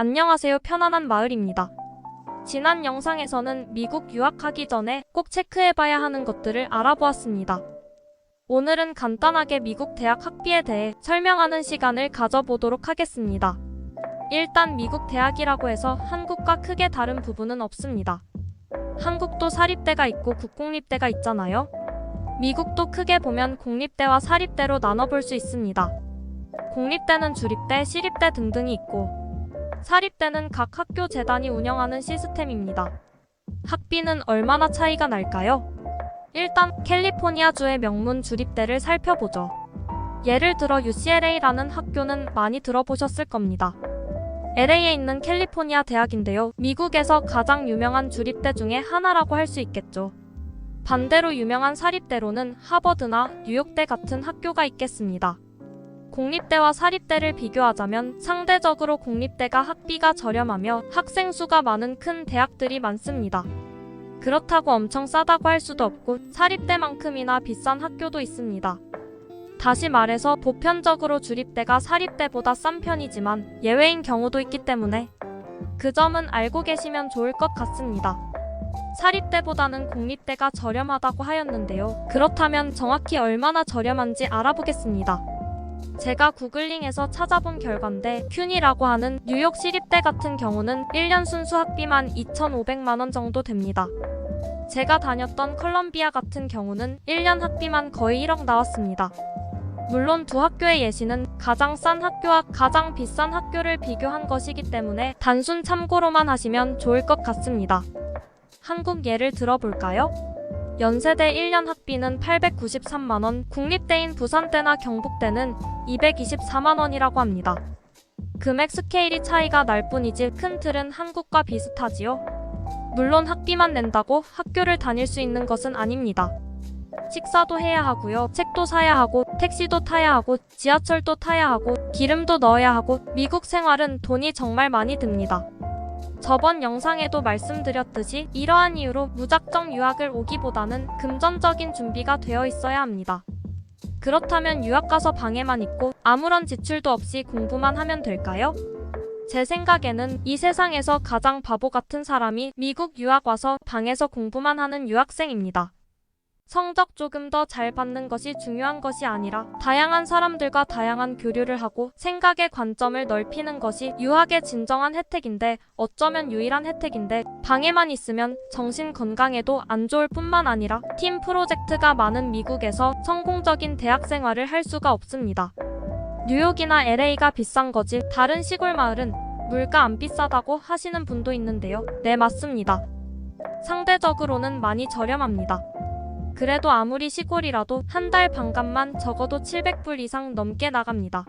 안녕하세요. 편안한 마을입니다. 지난 영상에서는 미국 유학하기 전에 꼭 체크해봐야 하는 것들을 알아보았습니다. 오늘은 간단하게 미국 대학 학비에 대해 설명하는 시간을 가져보도록 하겠습니다. 일단 미국 대학이라고 해서 한국과 크게 다른 부분은 없습니다. 한국도 사립대가 있고 국공립대가 있잖아요. 미국도 크게 보면 공립대와 사립대로 나눠볼 수 있습니다. 공립대는 주립대, 시립대 등등이 있고 사립대는 각 학교 재단이 운영하는 시스템입니다. 학비는 얼마나 차이가 날까요? 일단 캘리포니아주의 명문 주립대를 살펴보죠. 예를 들어 UCLA라는 학교는 많이 들어보셨을 겁니다. LA에 있는 캘리포니아 대학인데요. 미국에서 가장 유명한 주립대 중에 하나라고 할 수 있겠죠. 반대로 유명한 사립대로는 하버드나 뉴욕대 같은 학교가 있겠습니다. 공립대와 사립대를 비교하자면 상대적으로 공립대가 학비가 저렴하며 학생 수가 많은 큰 대학들이 많습니다. 그렇다고 엄청 싸다고 할 수도 없고 사립대만큼이나 비싼 학교도 있습니다. 다시 말해서 보편적으로 주립대가 사립대보다 싼 편이지만 예외인 경우도 있기 때문에 그 점은 알고 계시면 좋을 것 같습니다. 사립대보다는 공립대가 저렴하다고 하였는데요. 그렇다면 정확히 얼마나 저렴한지 알아보겠습니다. 제가 구글링에서 찾아본 결과인데 큐니라고 하는 뉴욕 시립대 같은 경우는 1년 순수 학비만 2,500만 원 정도 됩니다. 제가 다녔던 컬럼비아 같은 경우는 1년 학비만 거의 1억 나왔습니다. 물론 두 학교의 예시는 가장 싼 학교와 가장 비싼 학교를 비교한 것이기 때문에 단순 참고로만 하시면 좋을 것 같습니다. 한국 예를 들어볼까요? 연세대 1년 학비는 893만원, 국립대인 부산대나 경북대는 224만원이라고 합니다. 금액 스케일이 차이가 날 뿐이지 큰 틀은 한국과 비슷하지요. 물론 학비만 낸다고 학교를 다닐 수 있는 것은 아닙니다. 식사도 해야 하고요. 책도 사야 하고 택시도 타야 하고 지하철도 타야 하고 기름도 넣어야 하고 미국 생활은 돈이 정말 많이 듭니다. 저번 영상에도 말씀드렸듯이 이러한 이유로 무작정 유학을 오기보다는 금전적인 준비가 되어 있어야 합니다. 그렇다면 유학 가서 방에만 있고 아무런 지출도 없이 공부만 하면 될까요? 제 생각에는 이 세상에서 가장 바보 같은 사람이 미국 유학 와서 방에서 공부만 하는 유학생입니다. 성적 조금 더 잘 받는 것이 중요한 것이 아니라 다양한 사람들과 다양한 교류를 하고 생각의 관점을 넓히는 것이 유학의 진정한 혜택인데 어쩌면 유일한 혜택인데 방에만 있으면 정신 건강에도 안 좋을 뿐만 아니라 팀 프로젝트가 많은 미국에서 성공적인 대학 생활을 할 수가 없습니다. 뉴욕이나 LA가 비싼 거지 다른 시골 마을은 물가 안 비싸다고 하시는 분도 있는데요. 네, 맞습니다. 상대적으로는 많이 저렴합니다. 그래도 아무리 시골이라도 한 달 반값만 적어도 700불 이상 넘게 나갑니다.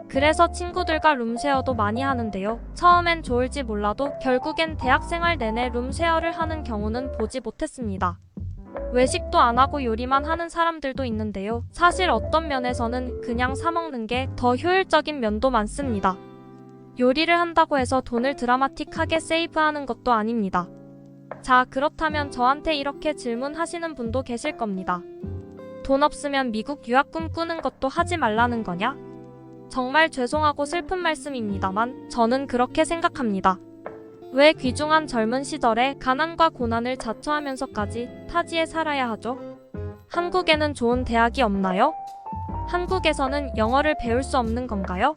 그래서 친구들과 룸쉐어도 많이 하는데요. 처음엔 좋을지 몰라도 결국엔 대학생활 내내 룸쉐어를 하는 경우는 보지 못했습니다. 외식도 안 하고 요리만 하는 사람들도 있는데요. 사실 어떤 면에서는 그냥 사 먹는 게 더 효율적인 면도 많습니다. 요리를 한다고 해서 돈을 드라마틱하게 세이브하는 것도 아닙니다. 자, 그렇다면 저한테 이렇게 질문하시는 분도 계실 겁니다. 돈 없으면 미국 유학 꿈꾸는 것도 하지 말라는 거냐? 정말 죄송하고 슬픈 말씀입니다만 저는 그렇게 생각합니다. 왜 귀중한 젊은 시절에 가난과 고난을 자처하면서까지 타지에 살아야 하죠? 한국에는 좋은 대학이 없나요? 한국에서는 영어를 배울 수 없는 건가요?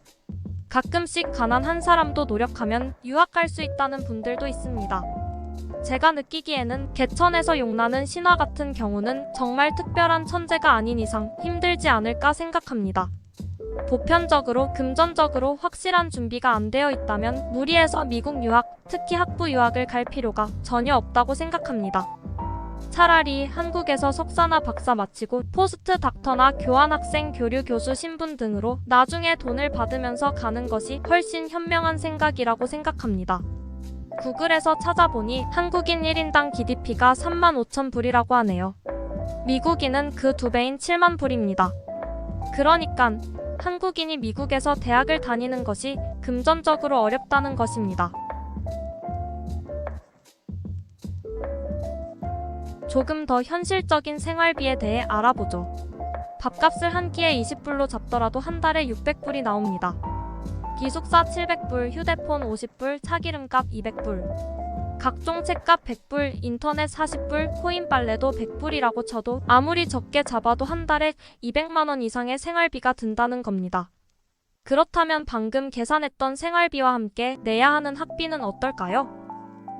가끔씩 가난한 사람도 노력하면 유학 갈 수 있다는 분들도 있습니다. 제가 느끼기에는 개천에서 용나는 신화 같은 경우는 정말 특별한 천재가 아닌 이상 힘들지 않을까 생각합니다. 보편적으로 금전적으로 확실한 준비가 안 되어 있다면 무리해서 미국 유학, 특히 학부 유학을 갈 필요가 전혀 없다고 생각합니다. 차라리 한국에서 석사나 박사 마치고 포스트 닥터나 교환학생, 교류 교수 신분 등으로 나중에 돈을 받으면서 가는 것이 훨씬 현명한 생각이라고 생각합니다. 구글에서 찾아보니 한국인 1인당 GDP가 35,000불이라고 하네요. 미국인은 그 2배인 7만 불입니다. 그러니깐 한국인이 미국에서 대학을 다니는 것이 금전적으로 어렵다는 것입니다. 조금 더 현실적인 생활비에 대해 알아보죠. 밥값을 한 끼에 20불로 잡더라도 한 달에 600불이 나옵니다. 기숙사 700불, 휴대폰 50불, 차기름값 200불, 각종 책값 100불, 인터넷 40불, 코인 빨래도 100불이라고 쳐도 아무리 적게 잡아도 한 달에 200만 원 이상의 생활비가 든다는 겁니다. 그렇다면 방금 계산했던 생활비와 함께 내야 하는 학비는 어떨까요?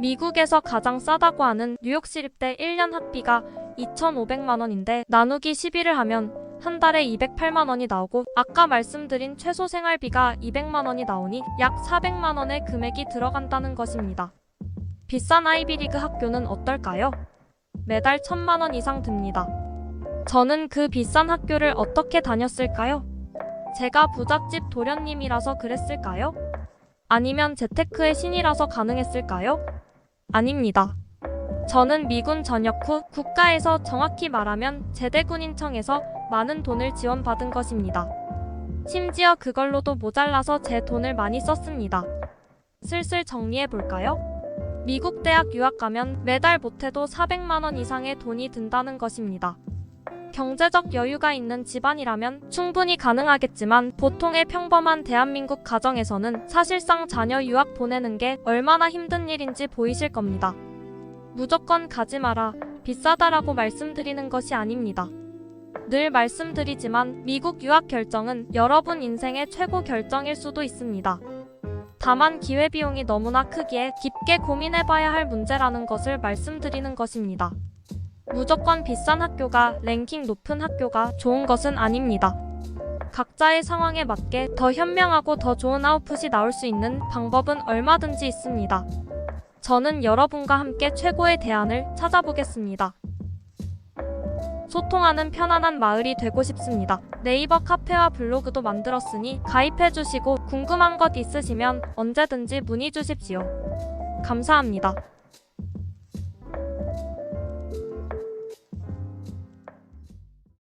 미국에서 가장 싸다고 하는 뉴욕시립대 1년 학비가 2,500만 원인데 나누기 12를 하면 한 달에 208만 원이 나오고 아까 말씀드린 최소 생활비가 200만 원이 나오니 약 400만 원의 금액이 들어간다는 것입니다. 비싼 아이비리그 학교는 어떨까요? 매달 1,000만 원 이상 듭니다. 저는 그 비싼 학교를 어떻게 다녔을까요? 제가 부잣집 도련님이라서 그랬을까요? 아니면 재테크의 신이라서 가능했을까요? 아닙니다. 저는 미군 전역 후 국가에서, 정확히 말하면 제대군인청에서 많은 돈을 지원받은 것입니다. 심지어 그걸로도 모자라서 제 돈을 많이 썼습니다. 슬슬 정리해볼까요? 미국 대학 유학 가면 매달 못해도 400만 원 이상의 돈이 든다는 것입니다. 경제적 여유가 있는 집안이라면 충분히 가능하겠지만 보통의 평범한 대한민국 가정에서는 사실상 자녀 유학 보내는 게 얼마나 힘든 일인지 보이실 겁니다. 무조건 가지 마라, 비싸다라고 말씀드리는 것이 아닙니다. 늘 말씀드리지만 미국 유학 결정은 여러분 인생의 최고 결정일 수도 있습니다. 다만 기회비용이 너무나 크기에 깊게 고민해봐야 할 문제라는 것을 말씀드리는 것입니다. 무조건 비싼 학교가, 랭킹 높은 학교가 좋은 것은 아닙니다. 각자의 상황에 맞게 더 현명하고 더 좋은 아웃풋이 나올 수 있는 방법은 얼마든지 있습니다. 저는 여러분과 함께 최고의 대안을 찾아보겠습니다. 소통하는 편안한 마을이 되고 싶습니다. 네이버 카페와 블로그도 만들었으니 가입해주시고 궁금한 것 있으시면 언제든지 문의 주십시오. 감사합니다.